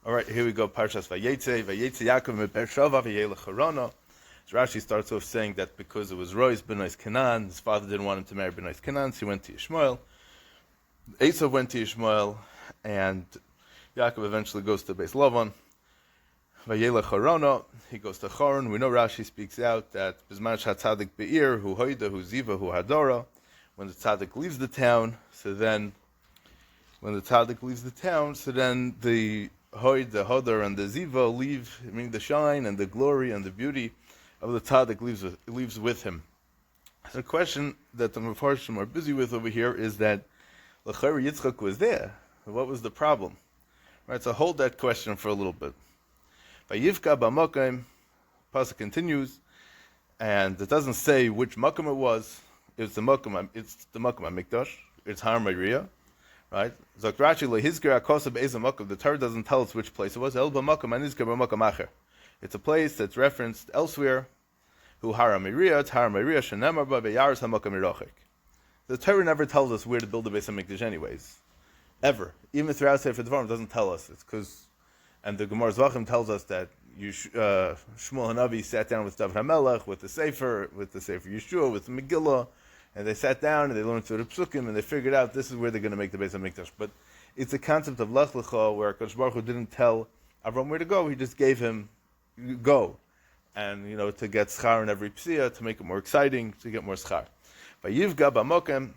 All right, here we go. Parshas Vayetze. Vayetze Yaakov me Beersheva v'yelech Harana. So Rashi starts off saying that because it was Roy's Benois Canaan, his father didn't want him to marry Benois Canaan, so he went to Ishmael. Esau went to Ishmael, and Yaakov eventually goes to Beis Lavan. Vayelech Harana, he goes to Haran. We know Rashi speaks out that Bizman Shatzadik Be'ir, Hu Hoida, Hu Ziva, Hu Hadora. When the tzaddik leaves the town, the Hoid, the Hodor, and the Ziva leave, meaning the shine and the glory and the beauty of the tzaddik leaves with him. So the question that the Mefarshim are busy with over here is that L'chayr Yitzchak was there. What was the problem? Right, so hold that question for a little bit. Vayivka b'makom, pasuk continues, and it doesn't say which makom it was. It's the makom HaMikdash. It's Har Moriah. Right? Zakrachi lehizger akosa be'ezah makom. The Torah doesn't tell us which place it was. El b'makom anizger b'makom acher. It's a place that's referenced elsewhere. Hu Har Moriah, it's Har Moriah shenemar ba be'yaris hamakom mirochek. The Torah never tells us where to build the Beis HaMikdash anyways. Ever. Even throughout Sefer Devarim, it doesn't tell us. It's because, and the Gemara Zvachim tells us that Shmuel Hanavi sat down with David HaMelech, with the Sefer Yeshua, with the Megillah, and they sat down and they learned through the Psukim and they figured out this is where they're going to make the Beis HaMikdash. But it's a concept of Lech Lecha where Kadosh Baruch Hu didn't tell Avram where to go. He just gave him go, and to get schar in every psia, to make it more exciting, to get more schar. Vayivga b'makom,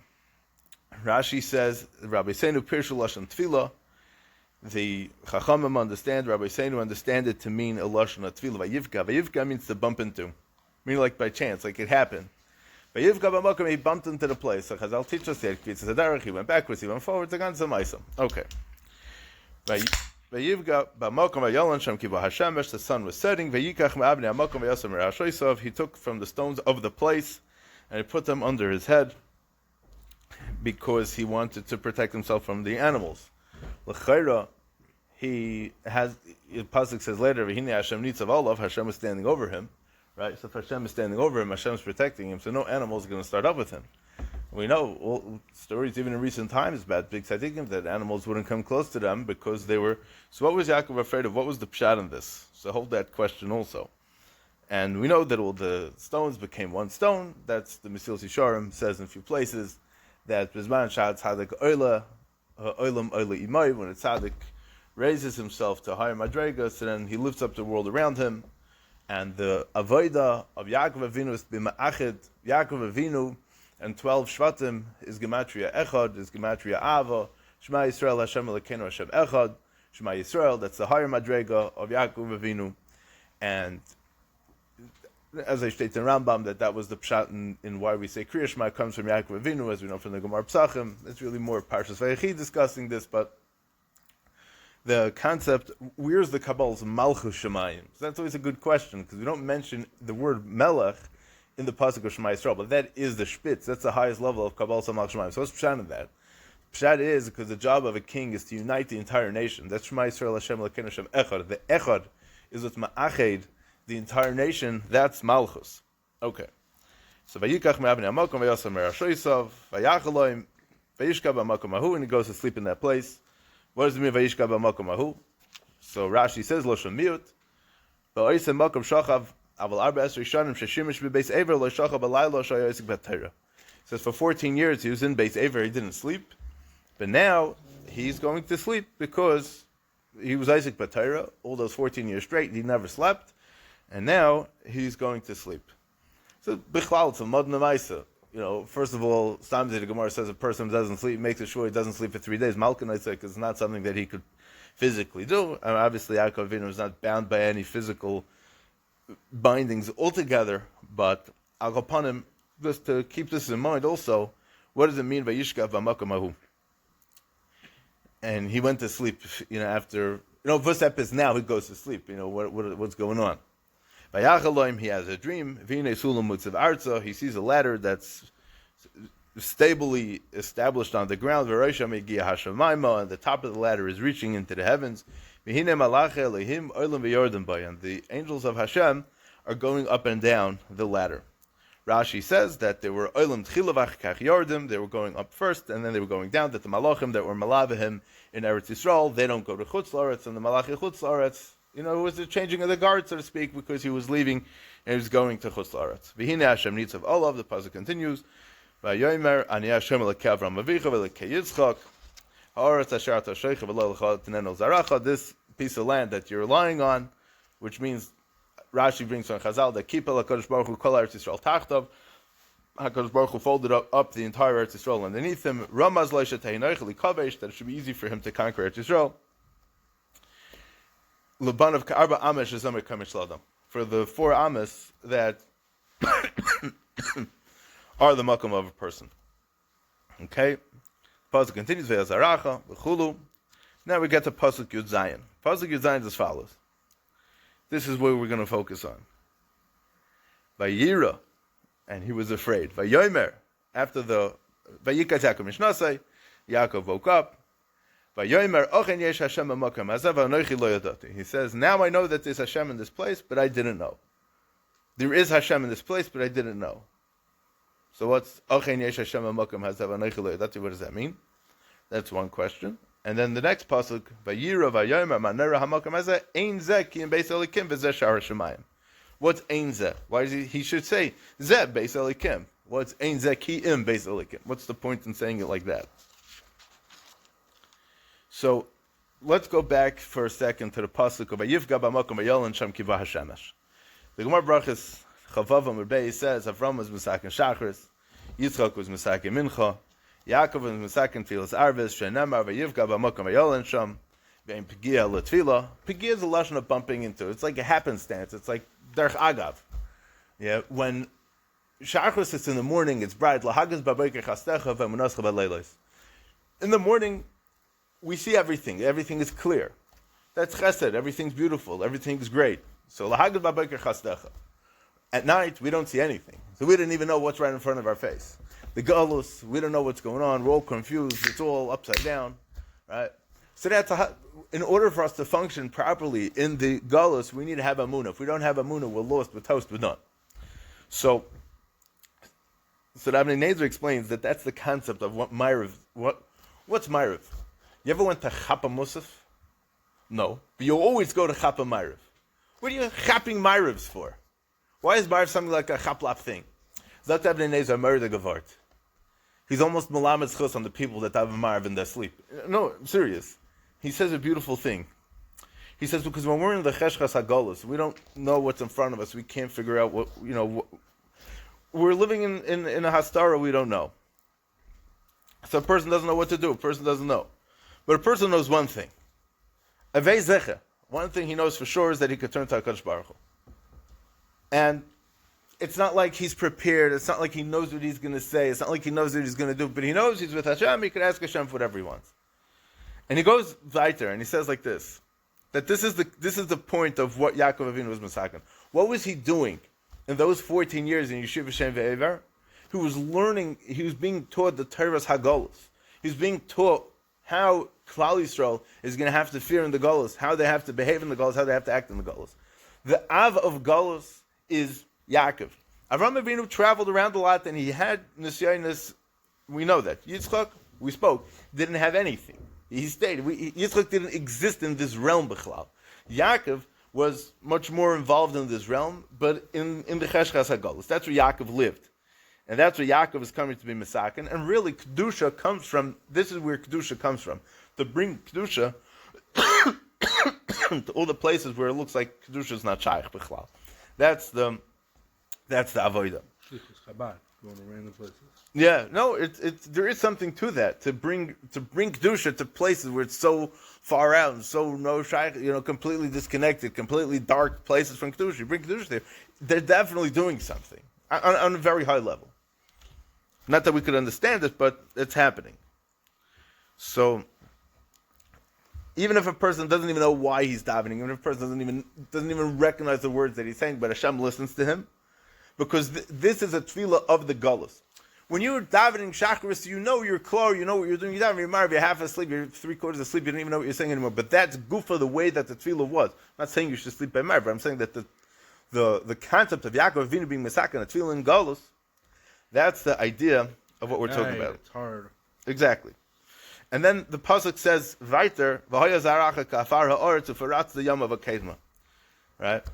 Rashi says Rabbi Seinu Pirshu Lashon Tefillah. The Chachamim understand, Rabbi Seinu understand it to mean a Lashon Tefillah. Vayivga means to bump into, meaning like by chance, like it happened. Vayivga b'makom, he bumped into the place. So Chazal teach us that he went backwards, he went forwards, against the Maisa. Okay. Vayivga b'makom v'yalan shem ki b'hashemesh, the sun was setting. Vayikach me'avnei ha'makom v'yasam r'hashoysav, he took from the stones of the place and he put them under his head because he wanted to protect himself from the animals. L'chayra, the pasuk says later, V'hinei Hashem nitzav olav, Hashem is standing over him. Right, so if Hashem is standing over him, Hashem is protecting him, so no animal is going to start up with him. We know all stories, even in recent times, about big tzaddikim, that animals wouldn't come close to them because they were. So what was Yaakov afraid of? What was the pshat in this? So hold that question also. And we know that all the stones became one stone. That's the Mesilas Yesharim says in a few places that Bizman Shad Tzaddik Olam Imay, when a tzaddik raises himself to higher madrega, so then he lifts up the world around him. And the avodah of Yaakov Avinu is b'ma'achid. Yaakov Avinu and 12 shvatim is gematria echad, is gematria ava. Shema Yisrael Hashem Elokeinu Hashem echad. Shema Yisrael, that's the higher madrega of Yaakov Avinu. And as I state in Rambam, that was the pshat in why we say Kriya Shema comes from Yaakov Avinu, as we know from the Gemara Psachim. It's really more Parshas Vayechi discussing this, but the concept, where's the Kabbalah's Malchus Shemayim? So that's always a good question, because we don't mention the word Melech in the pasuk of Shema Yisrael, but that is the spitz, that's the highest level of Kabbalah's Malchus Shemayim. So what's pshat in that? Pshat is because the job of a king is to unite the entire nation. That's Shema Yisrael Hashem Elokeinu Hashem echad. The echad is what's ma'ached, the entire nation, that's Malchus. Okay. So Vayikach me'avnei ha'makom v'yasam merashoysav v'yachaloim v'yishka b'makom ahu, and he goes to sleep in that place. What does it mean v'yishka b'makom ahu? So Rashi says Loshon Miut v'oisem makom shachav aval arba esrei shanim sheshimish b'beis Ever lo shachav b'laylo shaya yisik b'Torah. Says for 14 years he was in Beis Ever, he didn't sleep, but now he's going to sleep because he was Isaac b'Torah all those 14 years straight. He never slept. And now he's going to sleep. So bichlal, it's a modern maisa. First of all, sometimes the Gemara says a person doesn't sleep, makes it sure he doesn't sleep for 3 days. Malkin, I say, because it's not something that he could physically do. And obviously, Yaakov Avinu is not bound by any physical bindings altogether. But I'll go upon him just to keep this in mind. Also, what does it mean by Yishkav B'makom Ahu? And he went to sleep. After Vusep is now he goes to sleep. What's going on? Vayachaloim, he has a dream. V'hinei sulam mutzav arza, he sees a ladder that's stably established on the ground. V'rosham egia hashamayma, and the top of the ladder is reaching into the heavens. V'hinei malachei Elohim olam v'yordim bay, and the angels of Hashem are going up and down the ladder. Rashi says that they were oilam tchilavach kach yardim, they were going up first, and then they were going down, that the malachim that were malavahim in Eretz Yisrael, they don't go to Chutz La'aretz, and the malachi Chutz La'aretz, it was the changing of the guard, so to speak, because he was leaving and he was going to Chutz La'aretz. V'hine Hashem nitzav olav, the pasuk continues, V'yomer ani Hashem elokei Avram Avicha v'elokei Yitzchak, ha'aretz asher ata shoicha v'lo l'cha t'neno zaracha, this piece of land that you're relying on, which means Rashi brings from Chazal that Kipel HaKadosh Baruch Hu Kol Eretz Yisrael Tachtav. HaKadosh Baruch Hu folded up the entire Eretz Yisrael underneath him. Ramaz Lo Shetei Noich Likavesh, that it should be easy for him to conquer Eretz Yisrael. Lebanav Ka'arba Amesh Zemer Kamesh Ladam, for the 4 Ames that are the makom of a person. Okay, pasuk continues Ve'azaracha V'chulu. Now we get to pasuk Yud Zayin. Pasuk Yud Zayin is as follows. This is what we're going to focus on. Vayira, and he was afraid. Vayomer, after the Vayikaz Yaakov Mishnasai, Yaakov woke up. Vayomer, Ochen yesh Hashem b'makom hazav v'anochi lo yadati. He says, now I know that there's Hashem in this place, but I didn't know. There is Hashem in this place, but I didn't know. So what's Ochen yesh Hashem b'makom hazav v'anochi lo yadati? What does that mean? That's one question. And then the next pasuk, Vayira Vayomer Manera Hamakom Hazeh Ein Zeh Ki Im Beis Elikim V'Zeh Sha'ar Shemayim. What's Ein Zeh? Why is he should say Zeh Beis Elikim? What's Ein Zeh Ki Im Beis Elikim? What's the point in saying it like that? So let's go back for a second to the pasuk of Vayifga B'Makom Vayolan Sham Kiva Hashemesh. The Gemara Brachas Chavav Amud Beis says Avram was Mesakin Shachris, Yitzchak was Mesakin Mincha, Yaakov was Mesakin Tfilas Arvis, Shenemar Vayivga B'Makom Vayolan Sham, Ve'im Pegia L'Tfila. Pegia is a lashon of bumping into. It's like a happenstance. It's like Derech Agav. Yeah, when Shachris is in the morning, it's bright. Lahagaz B'Boker Chastecha Ve'Munascha B'Leilos. In the morning, we see everything. Everything is clear. That's Chesed. Everything's beautiful. Everything's great. So Lahagaz B'Boker Chastecha. At night, we don't see anything. So we didn't even know what's right in front of our face. The galus, we don't know what's going on. We're all confused. It's all upside down, right? So that's in order for us to function properly in the galus, we need to have amunah. If we don't have amunah, we're lost. We're toast. We're done. So Rabbi Nezer explains that that's the concept of what Ma'ariv. What's Ma'ariv? You ever went to Chapa Musaf? No, but you always go to Chapa Ma'ariv. What are you chapping Ma'arivs for? Why is Ma'ariv something like a chaplap thing? Zot Rabbi Nezer murder gevart. He's almost malamed chus on the people that have a marv in their sleep. No, I'm serious. He says a beautiful thing. He says, because when we're in the cheshchas hagolus, we don't know what's in front of us. We can't figure out what, we're living in a hastara we don't know. So a person doesn't know what to do. A person doesn't know. But a person knows one thing. Avei zeche. One thing he knows for sure is that he could turn to HaKadosh Baruch Hu. And it's not like he's prepared. It's not like he knows what he's going to say. It's not like he knows what he's going to do. But he knows he's with Hashem. He could ask Hashem for whatever he wants. And he goes weiter and he says like this, that this is the point of what Yaakov Avinu was masakin. What was he doing in those 14 years in Yeshiva Shem Ve'ever? He was learning. He was being taught the Torah's Hagolos. He was being taught how Klal Yisrael is going to have to fear in the Golos, how they have to behave in the Golos, how they have to act in the Golos. The Av of Golos is Yaakov. Avram Avinu traveled around a lot, and he had Nisyanis. We know that. Yitzchak, we spoke, didn't have anything. He stayed. Yitzchak didn't exist in this realm, B'chlal. Yaakov was much more involved in this realm, but in the Cheshchas HaGolus. That's where Yaakov lived. And that's where Yaakov is coming to be Mesakin. And really, Kedusha comes from, this is where Kedusha comes from. To bring Kedusha to all the places where it looks like Kedusha is not Shaykh, B'chlal. That's the avodah. Chabad, going to random places. Yeah, no, there is something to that, to bring kedusha to places where it's so far out and so no shaykh, completely disconnected, completely dark places from kedusha. You bring kedusha there, they're definitely doing something on a very high level. Not that we could understand it, but it's happening. So even if a person doesn't even know why he's davening, even if a person doesn't even recognize the words that he's saying, but Hashem listens to him, because this is a tefillah of the galus. When you're davening Shacharis, you know you're close, you know what you're doing. You're davening, you're married, you're half asleep, you're 3/4 asleep, you don't even know what you're saying anymore. But that's gufa the way that the tefillah was. I'm not saying you should sleep by married, but I'm saying that the concept of Yaakov Avinu being Mesakin, a tefillah in galus, That's the idea of what we're talking Right, about. it's hard. Exactly. And then the pasuk says, "Weiter, v'hoya zaracha kafar ha'oretz u'faratz the yom of a kedma." Right?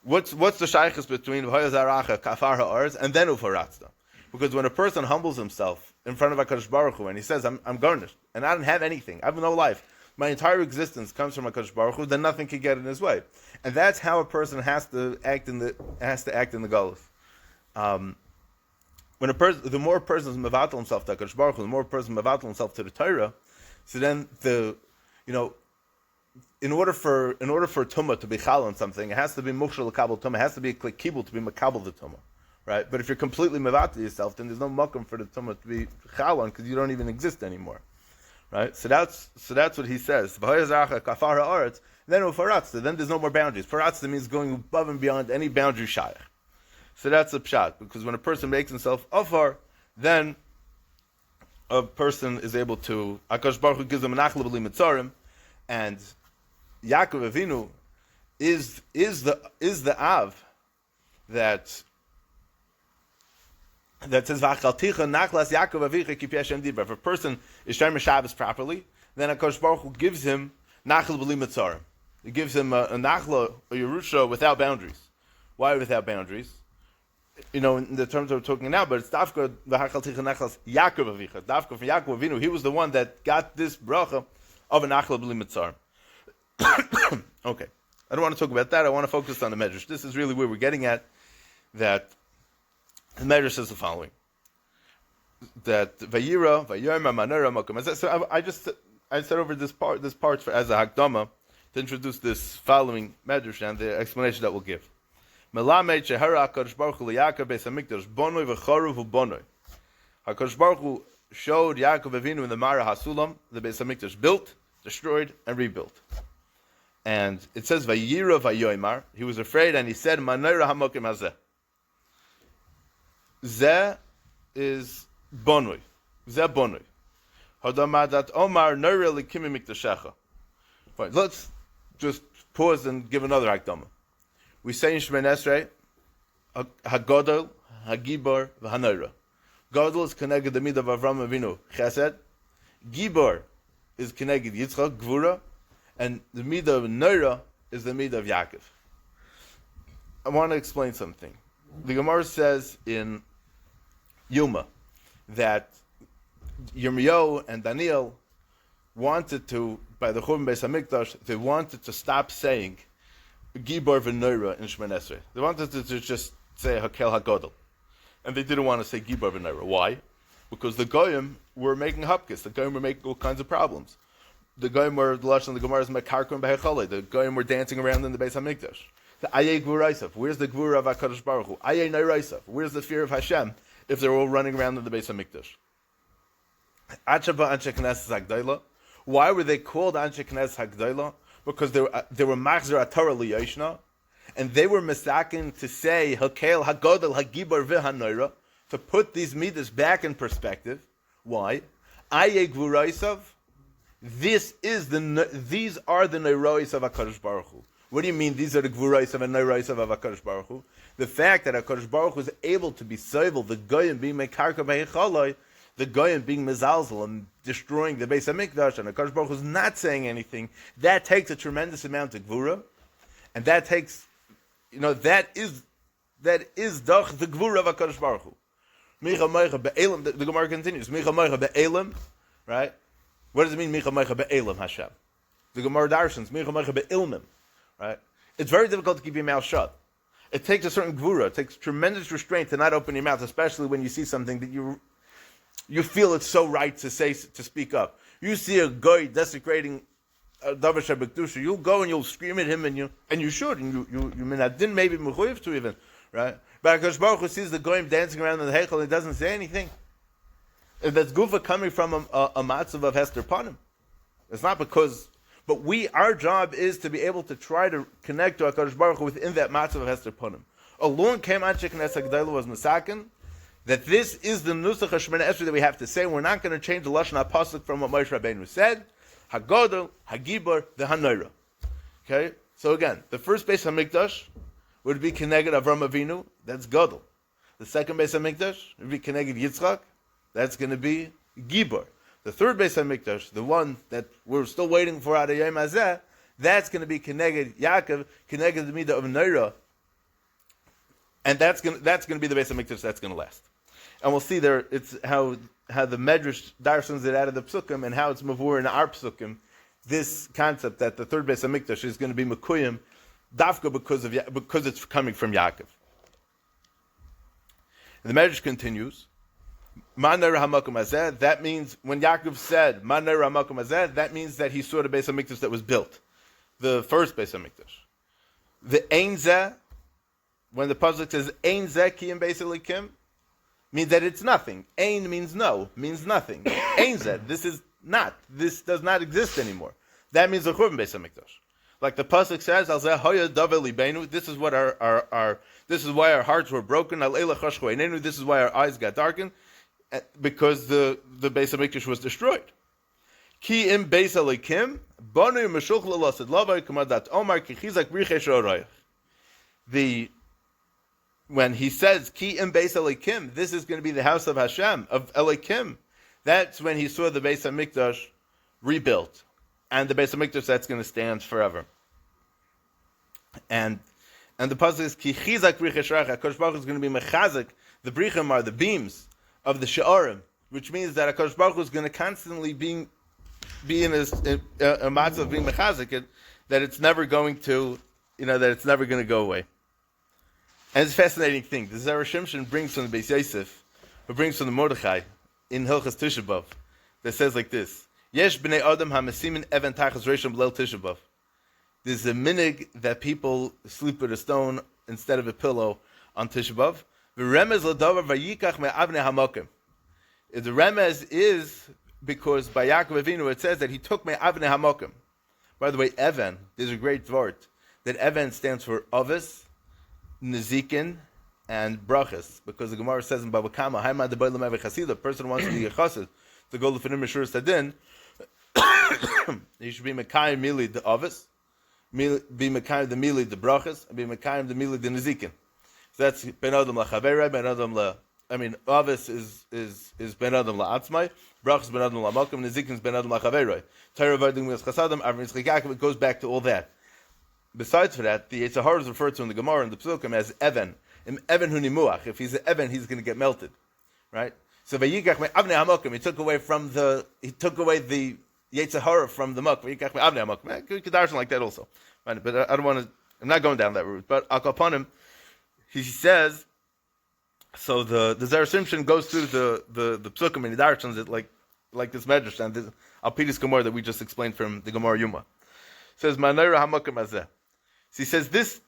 What's the shaykhus between v'hoya zaracha kafar ha'oretz and then u'faratzta? Because when a person humbles himself in front of HaKadosh Baruch Hu and he says, "I'm garnished and I don't have anything, I have no life, my entire existence comes from HaKadosh Baruch Hu," then nothing can get in his way, and that's how a person has to act in the galus. When the more a person is mevatel himself to HaKadosh Baruch Hu, the more a person mevatel himself to the Torah, so then in order for tumah to be chal on something, it has to be mukshal l'kabel tumah, it has to be like kibul to be makabel the tumah, right? But if you're completely mevatel yourself, then there's no makom for the tumah to be chal on because you don't even exist anymore, right? So that's what he says. Then ufaratza, then there's no more boundaries. Faratza means going above and beyond any boundary shaykh. So that's a pshat, because when a person makes himself afar, then a person is able to, HaKadosh Baruch Hu gives him an achla b'li mitzarim, and Yaakov Avinu is the Av that says v'achalticha nachlas Yaakov Avicha ki pi Hashem dibra. If a person is Shem Shabbos properly, then HaKadosh Baruch Hu gives him nachla b'li mitzarim. He gives him a nachla, a Yerusha without boundaries. Why without boundaries? In the terms that we're talking now, but it's Dafka v'hachalticha nachlas Yaakov Avicha. Dafka from Yaakov Avinu, he was the one that got this bracha of a nachla b'li mitzarim. Okay, I don't want to talk about that. I want to focus on the medrash. This is really where we're getting at. That the medrash says the following: that vayira vayirma manera makom. So I said over this part as a hakdama to introduce this following medrash and the explanation that we'll give. Melamed shehara HaKadosh Baruch Hu liYaakov beis hamikdash bonoi v'charuv u'bonoi. HaKadosh Baruch Hu showed Yaakov Avinu in the Mara Hasulam the beis hamikdash built, destroyed, and rebuilt. And it says vayira vayoymar. He was afraid and he said manera hamokim hazeh. Zeh is bonoi. Zeh bonoi. Hadamadat omar neira likimi mikdashecha. Fine. Let's just pause and give another hakdama. We say in Shemoneh Esrei, Hagodol, Hagibor, v'Hanoira. Godol is connected the midah of Avram Avinu, Chesed. Gibor is connected Yitzchak, Gvura, and the midah of Noira is the midah of Yaakov. I want to explain something. The Gemara says in Yuma that Yirmiyahu and Daniel wanted to, by the Churban Beis Hamikdash, they wanted to stop saying Gibor v'Noira in Shemoneh Esrei. They wanted to just say Hakel HaGodol. And they didn't want to say Gibor v'Noira. Why? Because the Goyim were making hupkis. The Goyim were making all kinds of problems. The Goyim were, the Lashon of the Gemara is Mekarkon Behechalei. The Goyim were dancing around in the Beis HaMikdash. The Ayeh Gvuraisav. Where's the Gvura of HaKadosh Baruch Hu? Ayeh Neiraisav. Where's the fear of Hashem if they're all running around in the Beis HaMikdash? Achaba Anshe Knesset Hagdolah. Why were they called Anshe Knesset Hagdolah? Because they were machzer atorah liyoshna, and they were misakin to say hakel hagodel hagibor v'hanoira, to put these midas back in perspective. Why? Aye gvuraisav. These are the neirois of HaKadosh Baruch Hu. What do you mean? These are the gvuraisav and neiroisav of HaKadosh Baruch Hu. The fact that HaKadosh Baruch Hu was able to be sovel, the goyim being mekarka b'hechaloi, the goyim being mezalzel and destroying the Beis HaMikdash, and HaKadosh Baruch Hu is not saying anything, that takes a tremendous amount of gvura, and that takes, that is doch the gvura of HaKadosh Baruch Hu. Micha Meicha Be'elim, the Gemara continues, Micha Meicha Be'elim, right? What does it mean, Micha Meicha Be'elim, Hashem? The Gemara darshans, Micha Meicha Be'ilmim, right? It's very difficult to keep your mouth shut. It takes a certain gvura, it takes tremendous restraint to not open your mouth, especially when you see something that you feel it's so right to speak up. You see a guy desecrating a davar shebekdusha, you'll go and you'll scream at him, and you should, and you didn't maybe mechuyev to even, right? But HaKadosh Baruch Hu sees the goyim dancing around in the heichal and he doesn't say anything. If that's gufa coming from a matzav of Hester Panim, it's not because. But our job is to be able to try to connect to HaKadosh Baruch Hu within that matzav of Hester Panim. Along came Anshe Knesset Hagdolah was Masakin, that this is the nusach of Shemoneh Esrei that we have to say. We're not going to change the lashon pasuk from what Moshe Rabbeinu said. Hagodol, Hagibor, the Hanoira. Okay, so again, the first Beis Hamikdash would be Keneged Avram Avinu. That's Godol. The second Beis HaMikdash would be Keneged Yitzchak. That's going to be Gibor. The third Beis HaMikdash, the one that we're still waiting for out of Yom Hazeh, that's going to be Keneged Yaakov, Keneged the Midah of Neira. And that's going to be the Beis HaMikdash that's going to last. And we'll see there, it's how the Medrash darshans it out of the Psukim and how it's Mavur in our Psukim, this concept that the third Beis HaMikdash is going to be Mekuyim, Dafka because it's coming from Yaakov. And the Medrash continues, that means when Yaakov said that means that he saw the Beis HaMikdash that was built, the first Beis HaMikdash. The Ein Zeh, when the pasuk says Ein Zeh Kiyim Beis Elikim, means that it's nothing. Ein means no, means nothing. Ein Zeh, this does not exist anymore. That means the Churban Beis HaMikdash. Like the pasuk says, Al Zeh Hoya Davel Libenu. This is what this is why our hearts were broken. Al Eila Chashchu Einenu. This is why our eyes got darkened, because the Beis HaMikdash was destroyed. Ki im Beis Elikim banu meshulch lelasid lavai kamadat Omar ki chizak brichesh orayach. When he says Ki im Beis Elikim, this is going to be the house of Hashem, of Elikim. That's when he saw the Beis HaMikdash rebuilt, and the Beis HaMikdash that's going to stand forever. And the pasuk is Ki chizak brichesh orayach. HaKadosh Baruch Hu is going to be mechazik. The brichim are the beams of the she'arim, which means that HaKadosh Baruch Hu is going to constantly be in a matzah of being mechazik, that it's never going to, that it's never going to go away. And it's a fascinating thing. The Zera Shimshon brings from the Beis Yosef, who brings from the Mordechai in Hilchas Tisha B'Av, that says like this: Yesh b'nei Adam hamesimin even tachas reishon b'leil Tisha B'Av. There's a minig that people sleep with a stone instead of a pillow on Tisha B'Av. V'remez l'davar vayikach me'avnei hamokim. The remez is because by Yaakov Avinu it says that he took me'avnei hamokim. By the way, Evan, there's a great word that Evan stands for Ovis, Nezikin, and Brachas, because the Gemara says in Bava Kama, Haimad the Bailam Eve Chassid, the person wants to be a chassid, to go to Mishur Sadin, he should be Mekayim Mili the Ovis, be Mekayim the Mili the Brachas, and be Mekayim the Mili the Nezikin. So that's Ben Adam La Chavera, Ben Adam La, Ovis is Ben Adam La Atzmai, Brachas Ben Adam La Malkum, Nezikin is Ben Adam La Chavera. Torah Vadim Mis Chasadim, Avrim Yitzchak, it goes back to all that. Besides for that, the Yetzer Hara is referred to in the Gemara and the Psukim as Evan. Evan hu nimuach. If he's an Evan, he's going to get melted, right? So vayikach me'avnei hamokim. He took away the Yetzer Hara from the muk. Vayikach me'avnei hamokim. You could darshan like that also, right? But I don't want to. I'm not going down that route. But I'll upon him. He says. So the Zera Shimshon goes through the Psukim and he darshans it like this medrash and this Alpidus Gemara that we just explained from the Gemara Yuma. Says Manayra hamokim azeh. So he says this,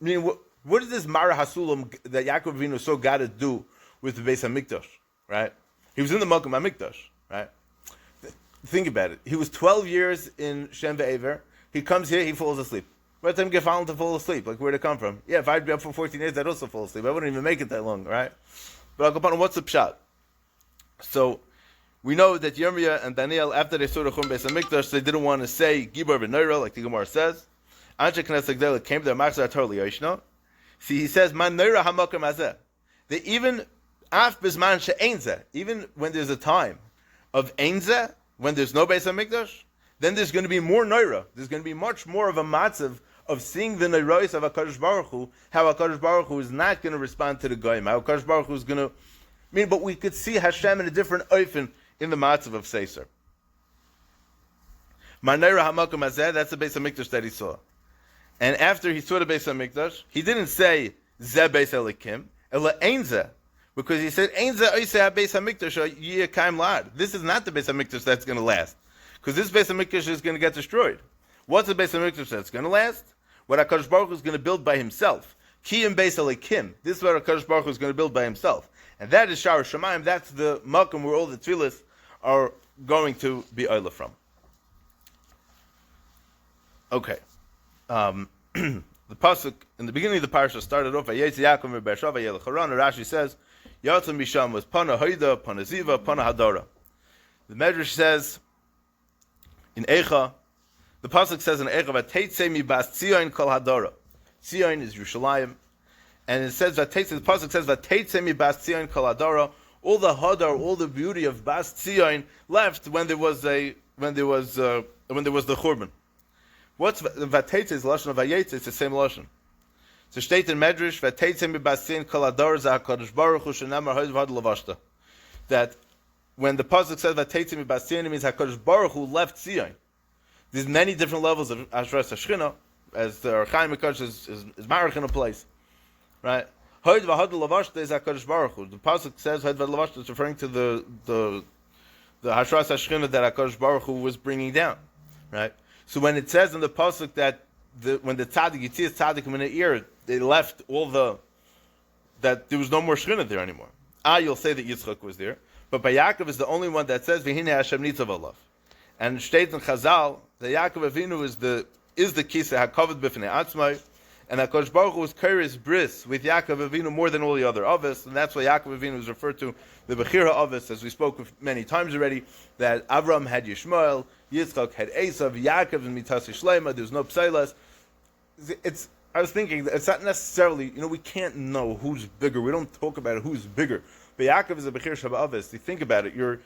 what is this Mara Hasulam that Yaakov Avinu so got to do with the Beis HaMikdash, right? He was in the Malkum HaMikdash, right? Think about it. He was 12 years in Shem Ve'ever. He comes here, he falls asleep. By the time he gets found to fall asleep, like where'd it come from? Yeah, if I'd be up for 14 days, I'd also fall asleep. I wouldn't even make it that long, right? But I'll go upon what's the pshat? So, we know that Yirmiyah and Daniel, after they saw the Chum Beis HaMikdash, they didn't want to say Gibor v'Neira, like the Gemara says. Anshe Knesset Gdela came to their Machzor Torah Liyoshno. See, he says, Man Neira Hamokim Hazeh. That even Af Bizman She'ein Zeh, even when there's a time of Ein Zeh, when there's no Beis HaMikdash, then there's going to be more Neira. There's going to be much more of a matzav of seeing the Neiros of HaKadosh Baruch Hu, how HaKadosh Baruch Hu is not going to respond to the Goyim, how HaKadosh Baruch Hu is going to... but we could see Hashem in a different oifen in the matzav of Seiser. Man Neira Hamokim Hazeh, that's the Beis HaMikdash that he saw. And after he saw the Beis HaMikdash, he didn't say Zeh Beis Elikim, Ela Ein Zeh, because he said Ein Zeh Oiseh HaBeis HaMikdash Yeh Kaim Lad. This is not the Beis HaMikdash that's going to last, because this Beis HaMikdash is going to get destroyed. What's the Beis HaMikdash that's going to last? What HaKadosh Baruch Hu is going to build by himself. Kiyim Beis Elikim. This is what HaKadosh Baruch Hu is going to build by himself, and that is Shar Shamayim. That's the makom where all the tefillas are going to be oila from. Okay. The pasuk in the beginning of the parsha started off Vayetza Yaakov v'Beersheva Yelech Haran. Rashi says Yatsa Misham was Pana Hoida, Pana Ziva, Pana Hadara. The Medrash says in Eicha, the pasuk says in Eicha Vateitzei mi bas Tzion kol Hadara. Tzion is Yerushalayim, And it says that the pasuk says that Teitzemi Bas Tzion Kol Hadara, all the hadar, all the beauty of Bas Tzion left when there was the churban. What's Vateitze is lashon of Vayetze? It's the same lashon. So state in Medrash Vateitze Bas Tzion Kol Hadara Zakadosh Baruch Hu Shenamar Hod Vad Lavashta. That when the pasuk says Vateitze Bas Tzion, it means Hakadosh Baruch Hu left Tzion. There's many different levels of Ashras Hashchina, as the Archaim Mekadosh is marach in a place. Right? Hod v'hod lavashta is HaKadosh Baruch Hu. The pasuk says Hod v'hod lavashta is referring to the Hashras Hashchina that HaKadosh Baruch Hu was bringing down. Right? So when it says in the pasuk that when the tzaddik, Yitzias tzaddik in the ear, they left that there was no more Shechina there anymore. You'll say that Yitzchak was there, but by Yaakov is the only one that says V'hine Hashem nitzav alav. And Shteit in Chazal, the Yaakov Avinu is the Kiseh HaKavod B'fnei Atzmai. And HaKadosh Baruch Hu was Kairis Bris with Yaakov Avinu more than all the other Avos, and that's why Yaakov Avinu is referred to the Bechira Avos, as we spoke of many times already, that Avram had Yishmael, Yitzchak had Esav, Yaakov and Mitas Shlema, there's no Pseilas. I was thinking, it's not necessarily, we can't know who's bigger, we don't talk about who's bigger, but Yaakov is a Bechir Shaba Avos. You think about it, you're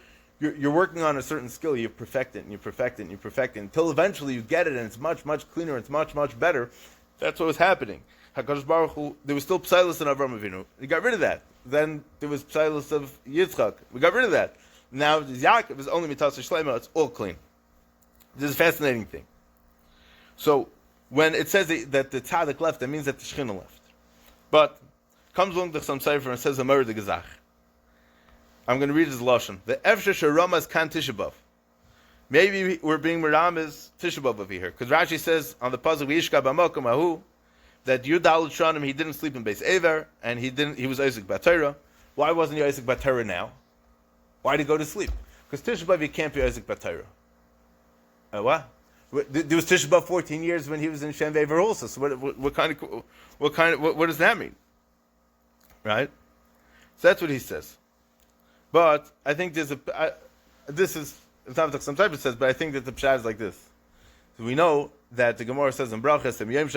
working on a certain skill, you perfect it, and you perfect it, and you perfect it, until eventually you get it, and it's much, much cleaner, it's much, much better. That's what was happening. HaKadosh Baruch Hu, there was still Pseilas in Avram Avinu. We got rid of that. Then there was Pseilas of Yitzchak. We got rid of that. Now Yaakov is only Mitas Shlema. It's all clean. This is a fascinating thing. So when it says that the tzaddik left, that means that the Shechina left. But comes along to some sefer and says a murder gezach. I'm going to read his lashon. The Efshe Sharamas Kan Tishabov. Maybe we're being Miramis Tishabov over here, because Rashi says on the pasuk V'yishka b'makom ahu that Yudal Shanim he didn't sleep in Beis Ever and he was Isaac Batera. Why wasn't he Isaac Batera now? Why did he go to sleep? Because Tishabov you can't be Isaac Batera. What? There was Tishabov 14 years when he was in Shem Ve'ever also. So what does that mean? Right? So that's what he says. But I think it's not some type it says, but I think that the pshat is like this. So we know that the Gemara says in Brachas, that once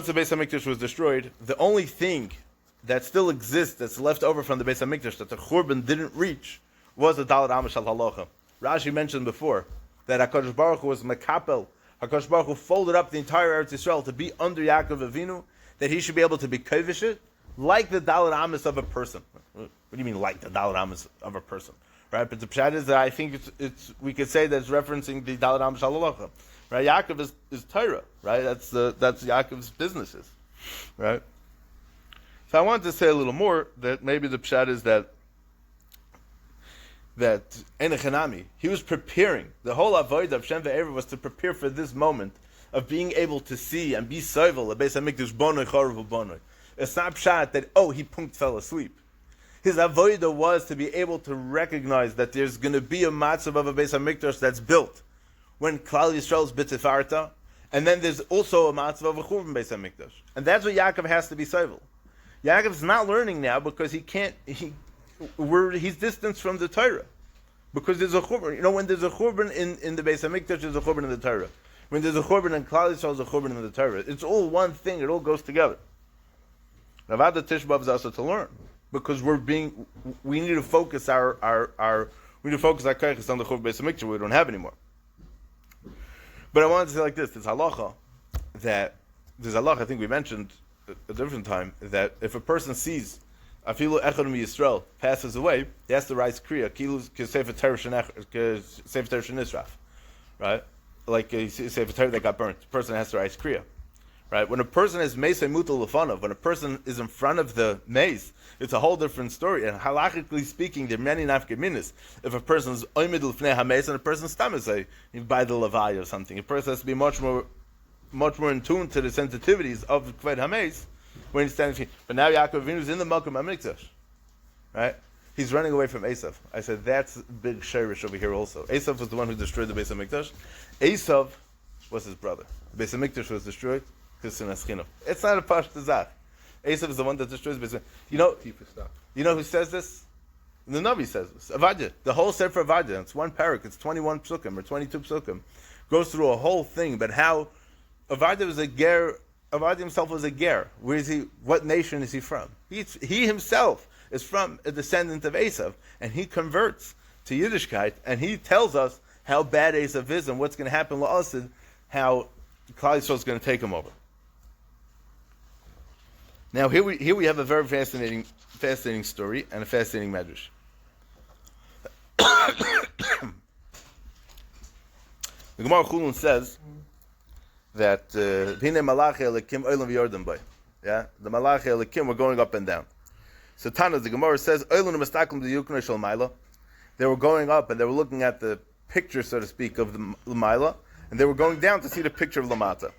the Beis HaMikdash was destroyed, the only thing that still exists, that's left over from the Beis HaMikdash, that the Churban didn't reach, was the Dalet Am Shal Halacha. Rashi mentioned before that HaKadosh Baruch Hu was Mekapel. HaKadosh Baruch Hu folded up the entire Eretz Yisrael to be under Yaakov Avinu, that he should be able to be kovish it, like the Dalet Amis of a person. What do you mean, like the Dalet Amis of a person? Right? But the pshat is that I think we could say that it's referencing the Dalet Amis Shal Halacha. Right? Yaakov is Torah. Right? That's Yaakov's businesses. Right? So I wanted to say a little more that maybe the pshat is that Enechanami, he was preparing. The whole avoid of Shem Ve'ever was to prepare for this moment of being able to see and be soivel, a Beis HaMikdash bonoi chorav bonoi. It's not pshat that, he fell asleep. His avodah was to be able to recognize that there's going to be a matzav of a Beis HaMikdash that's built when Klal Yisrael is b'tifarta, and then there's also a matzav of a churban Beis HaMikdash. And that's what Yaakov has to be soivel. Yaakov's not learning now because he's distanced from the Torah. Because there's a churban. When there's a churban in the Beis HaMikdash, there's a churban in the Torah. When there's a churban in Klal Yisrael, there's a churban in the Torah. It's all one thing. It all goes together. Avad Tishbav is also to learn, because we need to focus our kaiches on the Churban Beis HaMikdash we don't have anymore. But I wanted to say like this: there's halacha, I think we mentioned a different time, that if a person sees Afilu Echad Yisrael passes away, he has to rise kriya kilu Sefer Torah Nisraf, right? Like a Sefer Torah that got burnt, the person has to rise kriya. Right? When a person is meisei mutal lefanav, when a person is in front of the mace, it's a whole different story. And halachically speaking, there are many nafkeminis. If a person is oimid l'fnei hameis and a person's stomach, say, by the levai or something, a person has to be much more in tune to the sensitivities of kved hameis when he's standing. But now Yaakov Avinu is in the Malkum HaMikdash, right? He's running away from Esav. I said that's big shirish over here also. Esav was the one who destroyed the Beis HaMikdash. Esav was his brother. The Beis HaMikdash was destroyed. It's not a pashta zach. Esav is the one that destroys Beis HaMikdash. You know who says this? The Navi says this. Avadia. The whole Sefer Avadia. It's one parak. It's 21 psukim or 22 psukim. goes through a whole thing about how Avadia was a ger. Avadia himself was a ger. Where is he? What nation is he from? He himself is from a descendant of Esav, and he converts to Yiddishkeit, and he tells us how bad Esav is and what's going to happen to us, and how Klal Yisrael is going to take him over. Now here we have a very fascinating story and a fascinating medrash. The Gemara Chulun says that the Malachi Elikim were going up and down. So Tana, the Gemara says, they were going up and they were looking at the picture, so to speak, of the Lamaila, and they were going down to see the picture of Lamata.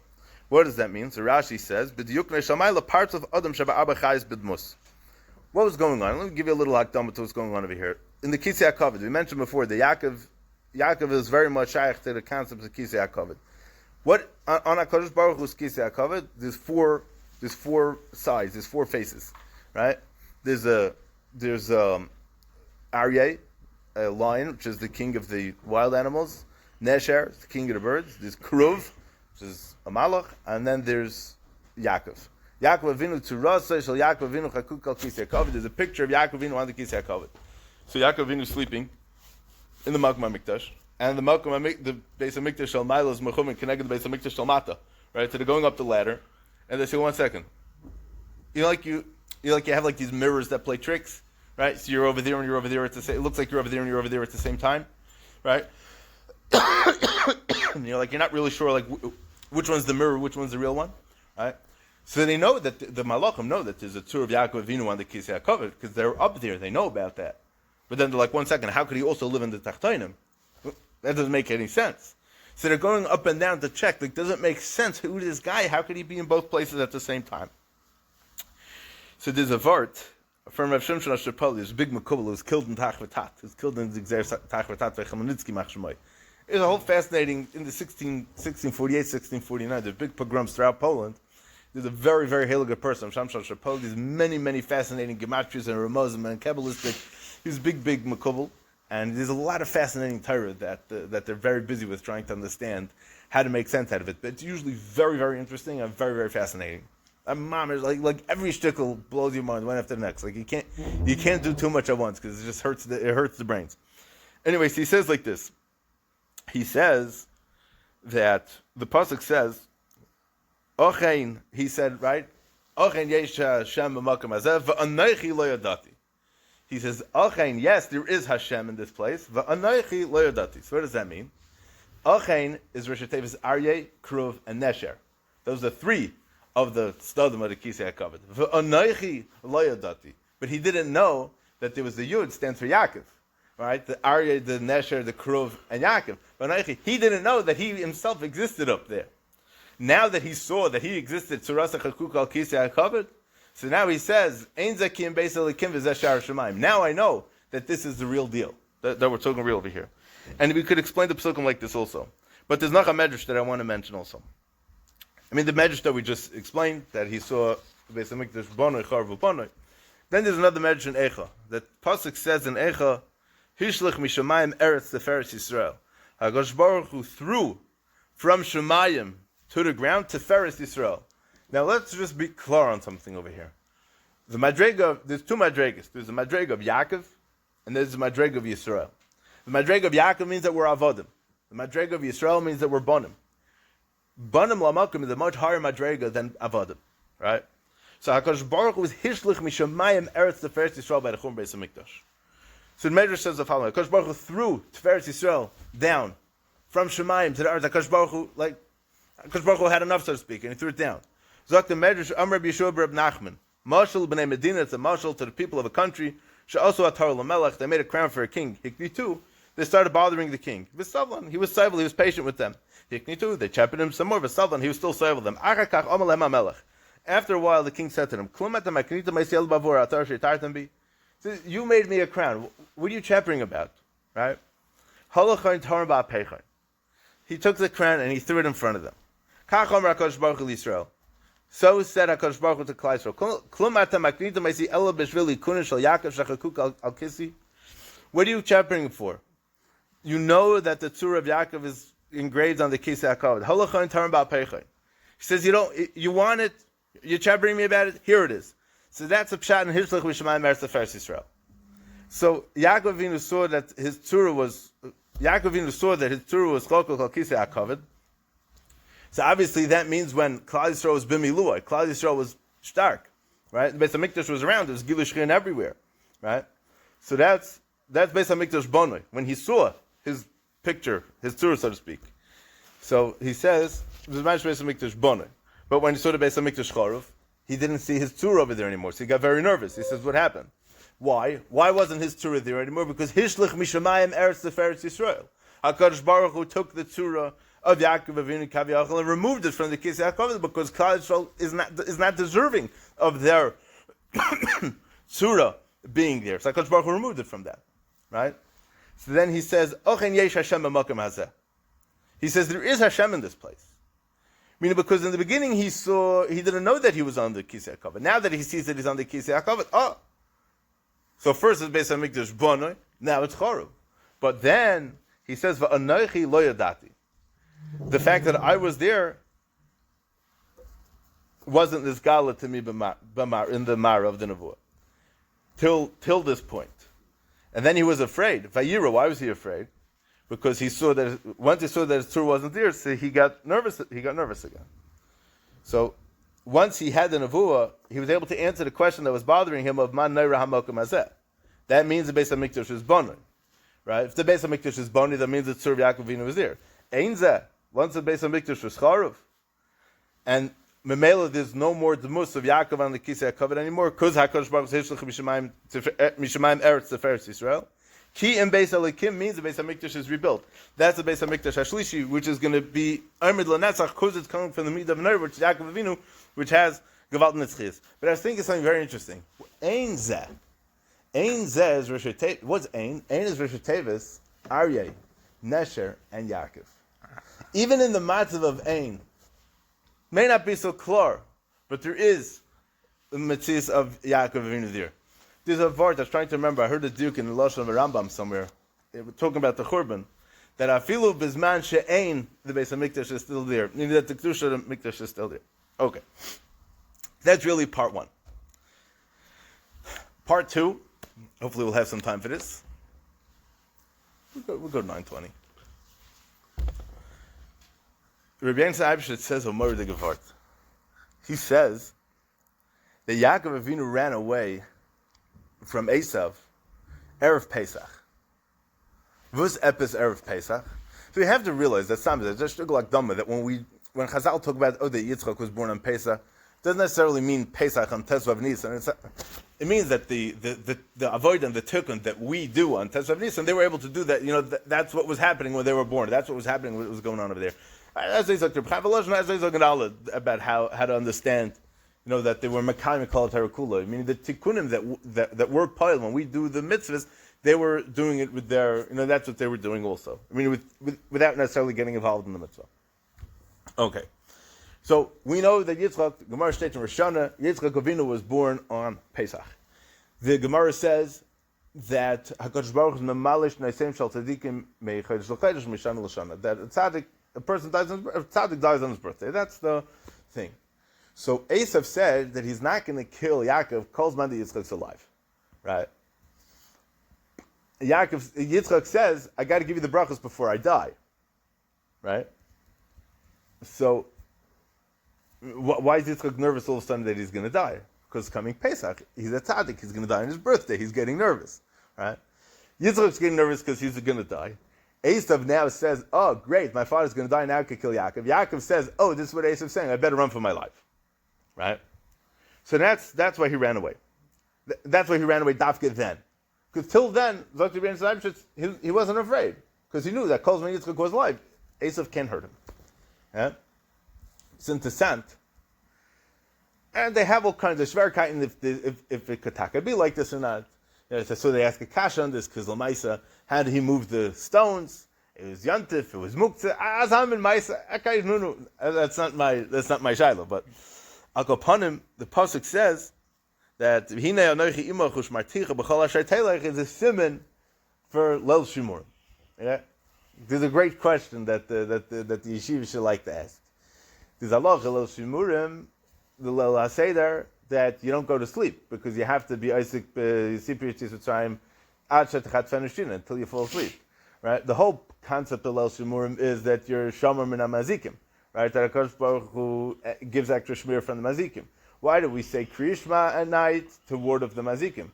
What does that mean? So Rashi says, parts of Adam Bidmus. What was going on? Let me give you a little hakdama to what's going on over here. In the Kisei HaKavod, we mentioned before, the Yaakov is very much shaykh to the concept of Kisei HaKavod. What on HaKadosh Baruch Hu's Kisei HaKavod, there's four sides, there's four faces, right? There's Aryeh, a lion, which is the king of the wild animals. Nesher, the king of the birds. There's Kruv, which is a malach, and then there's Yaakov. Yaakov Avinu to Rasa shel Yaakov Avinu chakuk al Kisei HaKavod. There's a picture of Yaakov Avinu on the Kisei HaKavod. So Yaakov Avinu is sleeping in the Malkum HaMikdash, and the Beis HaMikdash shel Maila is mechum and connected the Beis HaMikdash shel Mata, right? So they're going up the ladder, and they say, 1 second. You have like these mirrors that play tricks, right? So you're over there and you're over there at the same. It looks like you're over there and you're over there at the same time, right? And you're not really sure like which one's the mirror, which one's the real one, right? So they know that the Malachim know that there's a tour of Yaakov Avinu on the Kisei HaKavod because they're up there. They know about that. But then they're like, 1 second, how could he also live in the Tachtonim? That doesn't make any sense. So they're going up and down to check. Like, does it make sense? Who is this guy? How could he be in both places at the same time? So there's a vart from Rav Shimshon HaShapali. There's a big Makubal who was killed in Tachvatat. He was killed in the Gzer Tachvatat by Chamonitsky Machshemoy. It's a whole fascinating, in the 1648, 1649, there's big pogroms throughout Poland. There's a very, very heilige person, Shimshon HaShapali. There's many, many fascinating gematrias and Ramozim and Kabbalistic. He's a big, big Makubal. And there's a lot of fascinating Torah that they're very busy with trying to understand how to make sense out of it. But it's usually very, very interesting and very, very fascinating. Mom is like every shtickle blows your mind one after the next. Like you can't do too much at once because it just hurts the brains. Anyways, he says like this. He says that the pasuk says, "Ochein," he said, right? "Ochein yesh Hashem b'makom hazeh v'anochi lo yadati." He says, Achein, yes, there is Hashem in this place. V'anochi lo yadati. So what does that mean? Achein is Rosh Hashanah, Aryeh, Kruv, and Nesher. Those are three of the Stadim of the Kisei HaKavod. V'anochi lo yadati. But he didn't know that there was the Yud stands for Yaakov. Right? The Aryeh, the Nesher, the Kruv, and Yaakov. V'anochi, he didn't know that he himself existed up there. Now that he saw that he existed, Surasa Chakuk al Kisei HaKavod, so now he says, now I know that this is the real deal, that we're talking real over here. And we could explain the psukim like this also. But there's not a medrash that I want to mention also. I mean, the medrash that we just explained, that he saw Beis HaMikdash Bonoi, Charvu Bonoi. Then there's another medrash in Eicha, that pasuk says in Eicha, Hishlich Mishamayim Eretz Teferes Yisrael. HaKadosh Baruch Hu threw from Shemayim to the ground Teferes Yisrael. Now let's just be clear on something over here. The Madrega, there's two Madregas. There's the Madrega of Yaakov, and there's the Madrega of Yisrael. The Madrega of Yaakov means that we're Avodim. The Madrega of Yisrael means that we're Bonim. Bonim Lamakim is a much higher Madrega than Avodim, right? So HaKadosh Baruch Hu was Hishlich Mishamayim Eretz Teferes Yisrael by the Chum Beis HaMikdash. So the Medrash says the following: HaKadosh Baruch Hu threw Teferes Yisrael down from Shemayim to the earth. HaKadosh Baruch Hu, HaKadosh Baruch Hu had enough, so to speak, and he threw it down. Zok the Medrash Amr Yeshua Reb Nachman. Mashal b'nei Medina, it's a mashal to the people of a country. She'also atar l'melech, they made a crown for a king. Hikni too, they started bothering the king. V'savlan, he was civil, he was patient with them. Hikni too, they chapped him some more. V'savlan, he was still civil with them. Achakach omalem hamelech. After a while, the king said to them, Klumatam aknita ma'isiel bavor atar she'tartam bi. You made me a crown. What are you chappering about? Right? Halachon tarim ba'peichon. He took the crown and he threw it in front of them. Kach omer HaKadosh Baruch Hu Yisrael. So said HaKadosh Baruch Hu to Klal Yisrael. What are you chappering for? You know that the Tzur of Yaakov is engraved on the Kisei HaKavod. Halacha and Tarim Ba'Peichai. He says, you want it, you're chattering me about it, here it is. So that's a pshat in Hishlech V'Shemayim Eretz Teferes Yisrael. So Yaakov Avinu saw that his Tzura was Chokol Kol Kisei HaKavod. So obviously that means when Klal Yisrael was B'Miluah, Klal Yisrael was stark, right? The Beis HaMikdash was around, there was Gilush Shechin everywhere, right? So that's Beis HaMikdash Bonoi, when he saw his picture, his Tzura, so to speak. So he says, it was Beis HaMikdash Bonoi. But when he saw the Beis HaMikdash Charuv, he didn't see his Tzura over there anymore, so he got very nervous. He says, what happened? Why? Why wasn't his Tzura there anymore? Because Hishlich Mishamayim Eretz Teferes Yisrael. HaKadosh Baruch Hu took the Tzura of Yaakov Avinu Kaviyachal and removed it from the Kisei HaKavod because Klal Yisrael is not deserving of their Tzura being there. So HaKadosh Baruch Hu removed it from that. Right? So then he says, Ochen yesh Hashem b'makom hazeh. He says, there is Hashem in this place. Meaning because in the beginning he didn't know that he was on the Kisei HaKavod. Now that he sees that he's on the Kisei HaKavod, so first it's Beis HaMikdash Bonoi, now it's Choruv. But then he says, V'anochi lo yadati. The fact that I was there wasn't this gala to me in the Mara of the Nevuah. Till this point. And then he was afraid. Vayira, why was he afraid? Because he saw that once he saw that his Tzur wasn't there, so he got nervous again. So once he had the Nevuah, he was able to answer the question that was bothering him of Man Neira HaMokum Hazeh. That means the Beis HaMikdash is Bonoi. Right? If the Beis HaMikdash is Bonoi, that means the Tzur of Yaakov Avinu was there. Ein Zeh. Once the Beis HaMikdash was Charuv, and Memela, there's no more Demus of Yaakov on the Kisei HaKavod anymore, because HaKadosh Baruch Hu Hishlech Mishamayim Eretz Teferes Yisrael. Ki in Beis HaLekim means the Beis HaMikdash is rebuilt. That's the Beis HaMikdash HaShlishi, which is going to be Amid L'Netzach, because it's coming from the Midah of Ner, which is Yaakov Avinu, which has Gevalt Netzchias. But I think it's something very interesting. Ein Zeh. Ein Zeh is Rosh Tevis. What's Ein? Ein is Rosh Tevis, Aryeh, Nesher, and Yaakov. Even in the matzav of Ein, may not be so clear, but there is the mitzvah of Yaakov Avinu there. There's a word I was trying to remember. I heard a duke in the Lashon of a Rambam somewhere. They were talking about the Churban. That afilu bizman she'ein, the Beis HaMikdash is still there. Meaning that the Kedusha of the Mikdash is still there. Okay. That's really part one. Part two, hopefully we'll have some time for this. We'll go to 9:20. Rabbi Yonatan Eibishter says a more big part. He says that Yaakov Avinu ran away from Esav Erev Pesach. Vus epis Erev Pesach. So you have to realize that sometimes it's just like dumb that when Chazal talk about that Yitzchak was born on Pesach, it doesn't necessarily mean Pesach on Tesvav Nisan. It means that the avoid and the tikkun that we do on Tesvav Nisan, they were able to do that. That's what was happening when they were born. That's what was happening. What was going on over there. As they talk about how to understand, that they were Mekayim Kol Terakula. I mean, the tikkunim that were piled when we do the mitzvahs, they were doing it with their, that's what they were doing also. I mean, without necessarily getting involved in the mitzvah. Okay, so we know that Yitzchak, Gemara states in Rosh Hashanah, Yitzchak Avinu was born on Pesach. The Gemara says that Hakadosh Baruch Hu memalish Naisem Shal Tzadikim Meichodesh L'Chodesh Mishana L'Shana. That a person dies on tzaddik dies on his birthday. That's the thing. So Esav said that he's not going to kill Yaakov. Calls man that Yitzchak's alive, right? Yitzchak says, "I got to give you the brachos before I die," right? So why is Yitzchak nervous all of a sudden that he's going to die? Because coming Pesach, he's a tzaddik. He's going to die on his birthday. He's getting nervous, right? Yitzchak's getting nervous because he's going to die. Esav now says, "Oh, great, my father's going to die, now I could kill Yaakov." Yaakov says, "Oh, this is what Esav's saying, I better run for my life." Right? So that's why he ran away. That's why he ran away dafka then. Because till then, he wasn't afraid. Because he knew that Kol Zman Yitzchak was alive. Esav can't hurt him. Yeah? It's in descent. And they have all kinds of shverkaitin if it could be like this or not. So they ask a kasha on this, because Lamaisa, how did he move the stones? It was Yantif, it was Muktzah, Azam and Maisa, that's not my shiloh, but Akopanim, the Pasuk says that Hine Anochi Imachush Marticha B'chol Asher Telech is a siman for Lel Shimur. Yeah? There's a great question that the yeshiva should like to ask. There's halacha lo shimurim, the Leil HaSeder, that you don't go to sleep because you have to be Isaac Sipri Tzitzaim ad shetachat fenushin until you fall asleep. Right? The whole concept of Leil Shimurim is that you're shomer min mazikim. Right? That HaKadosh Baruch Hu gives extra shmir from the mazikim. Why do we say Kriya Shema at night to ward of the mazikim?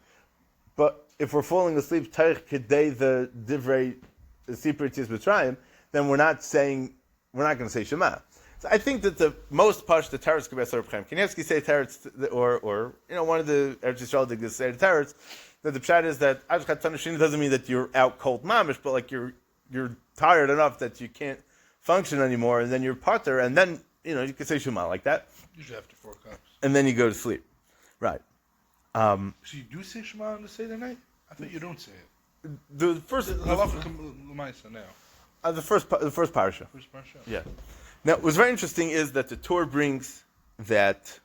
But if we're falling asleep Taich Kedei the Divrei Sipri Tzitzaim, then we're not going to say Shema. So I think that the most part the teretz could be Asar B'chaim. Kanievsky say teretz, or one of the Eretz Yisrael diggers say the teretz, that the pshat is that Ashchat Tanushin doesn't mean that you're out cold mamish, but like you're tired enough that you can't function anymore, and then you're pater, and then you could say Shema like that. Usually after 4 cups. And then you go to sleep, right? So you do say Shema on the Seder night? I thought you don't say it. The first Halacha now. the first parsha. First parsha. Yeah. Now, what's very interesting is that the Torah brings that.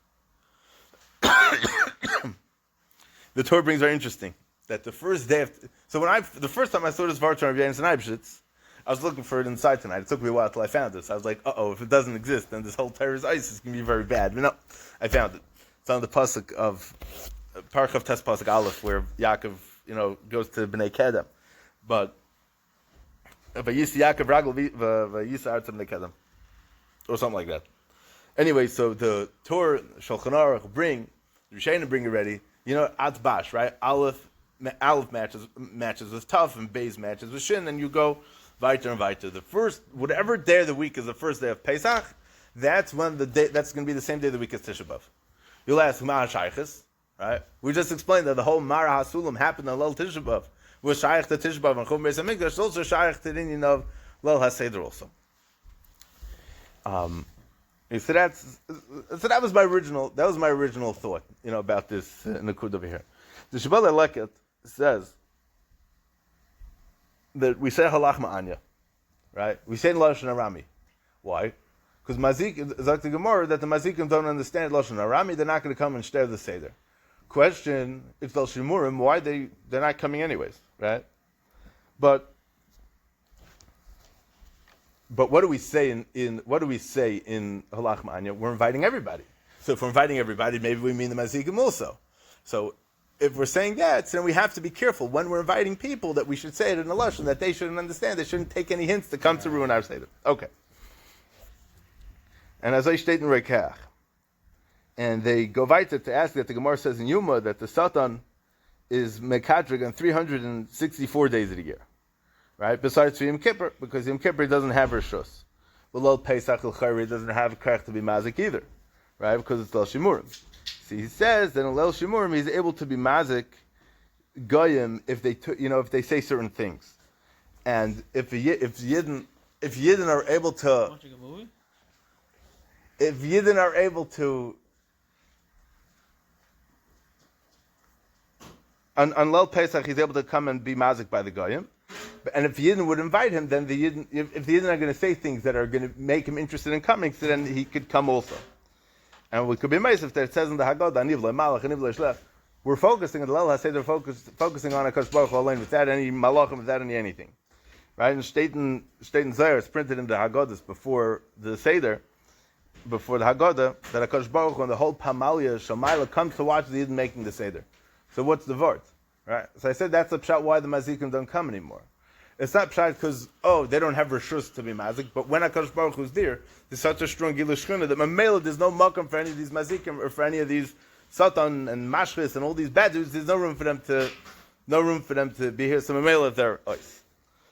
The Torah brings very interesting that the first day of. So the first time I saw this Vartan of Yanis and Eibshitz, I was looking for it inside tonight. It took me a while till I found it. So I was like, if it doesn't exist, then this whole Torah's ice is going to be very bad. But no, I found it. It's on the pasuk of Parchav Tes pasuk Aleph, where Yaakov, goes to Bnei Kedem, but Vayis Yaakov Ragel Vayis Artzim Bnei Kedem, or something like that. Anyway, so the Torah Shulchan Aruch bring already. Atzbash, right? Aleph matches with Taf, and Beis matches with Shin, and you go weiter and weiter. The first, whatever day of the week is the first day of Pesach, that's when that's going to be the same day of the week as Tisha B'Av. You'll ask, Ma'ah Shaychus, right? We just explained that the whole Mara HaSulam happened on Leil Tisha B'Av. Was Shaykh to Tisha B'Av and Chum Beis HaMikdash, it's also Shaykh to the Indian of Leil HaSeder also. So that was my original thought, about this Nakud over here. The Shabbat Leket says that we say Halach Ma'anya, right? We say Lashon Arami. Why? Because Zak the Gemara that the Mazikim don't understand Lashon Arami, they're not going to come and share the Seder. Question: if they'll Shimurim, why they're not coming anyways, right? But what do we say in Halach Ma'anya? We're inviting everybody. So if we're inviting everybody, maybe we mean the Mazikim also. So if we're saying that, then we have to be careful when we're inviting people that we should say it in a lashon that they shouldn't understand. They shouldn't take any hints to come to ruin our seder. Okay. And as I state in Rekach, and they go weiter to ask that the Gemara says in Yuma that the Satan is mekadrig on 364 days of the year, right? Besides Yom Kippur, because Yom Kippur doesn't have Rishus. Below Pesach al-Chayri doesn't have a Krech to be mazik either, right? Because it's Leil Shimurim. See, he says that in Leil Shimurim he's able to be mazik goyim if they say certain things, and if Yidden are able to. Watching a movie? If Yidden are able to, on Leil Pesach, he's able to come and be mazik by the goyim. And if the Yidden would invite him, then if the Yidden are going to say things that are going to make him interested in coming, so then he could come also. And we could be amazed if it says in the Haggadah, Aniv le'malach, Aniv le'shlech, we're focusing on the Leil HaSeder, focusing on HaKadosh Baruch Hu alone, without any malachim, without anything. Right? And Shtein Zohar is printed in the Haggadahs before the Seder, before the Haggadah, that HaKadosh Baruch Hu and the whole Pamalia, Shamayla, comes to watch the Yidden making the Seder. So what's the vort? Right? So I said that's the pshat why the Mazikim don't come anymore. It's not pshat because, they don't have Rishus to be mazik, but when HaKadosh Baruch Hu is there, there's such a strong Gilush Shchina that Mamela, there's no makam for any of these Mazikim or for any of these Satan and Mashchis and all these bad dudes. There's no room for them to be here. So Mamela, they're ice.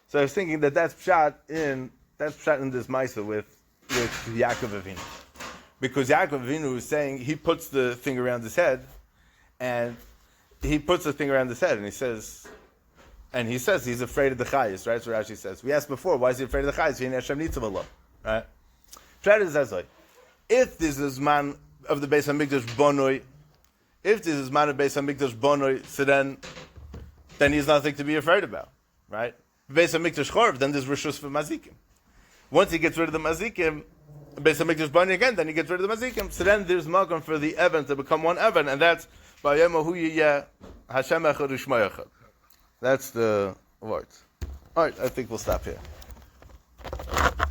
So I was thinking that's pshat in this Maisa with Yaakov Avinu. Because Yaakov Avinu is saying, he puts the thing around his head, and he says he's afraid of the chayis, right? So Rashi says. We asked before, why is he afraid of the chayis? Hashem needs him, right? Pshat is as like, if this is man of the Beis Hamikdash bonoi, so then he's nothing to be afraid about, right? Beis Hamikdash chorv, then there's rishus for mazikim. Once he gets rid of the mazikim, Beis Hamikdash bonoi again, then he gets rid of the mazikim. So then there's makom for the Evan to become one Evan, and that's Vayemahu Yiyeh Hashem Echad U'Shmo Echad. That's the words. All right, I think we'll stop here. Shalom.